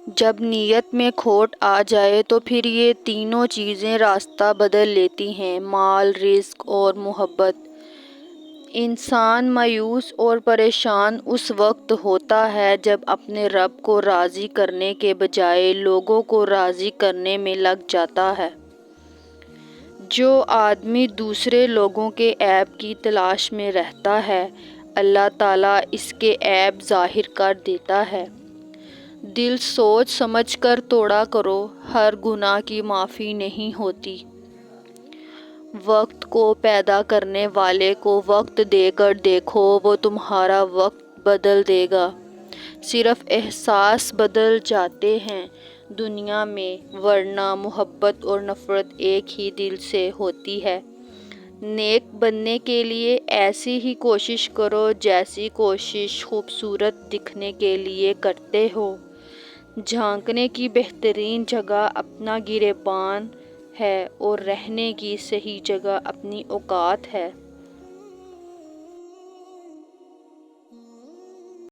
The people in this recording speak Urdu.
جب نیت میں کھوٹ آ جائے تو پھر یہ تینوں چیزیں راستہ بدل لیتی ہیں، مال، رزق اور محبت۔ انسان مایوس اور پریشان اس وقت ہوتا ہے جب اپنے رب کو راضی کرنے کے بجائے لوگوں کو راضی کرنے میں لگ جاتا ہے۔ جو آدمی دوسرے لوگوں کے عیب کی تلاش میں رہتا ہے، اللہ تعالیٰ اس کے عیب ظاہر کر دیتا ہے۔ دل سوچ سمجھ کر توڑا کرو، ہر گناہ کی معافی نہیں ہوتی۔ وقت کو پیدا کرنے والے کو وقت دے کر دیکھو، وہ تمہارا وقت بدل دے گا۔ صرف احساس بدل جاتے ہیں دنیا میں، ورنہ محبت اور نفرت ایک ہی دل سے ہوتی ہے۔ نیک بننے کے لیے ایسی ہی کوشش کرو جیسی کوشش خوبصورت دکھنے کے لیے کرتے ہو۔ جھانکنے کی بہترین جگہ اپنا گریباں ہے اور رہنے کی صحیح جگہ اپنی اوقات ہے۔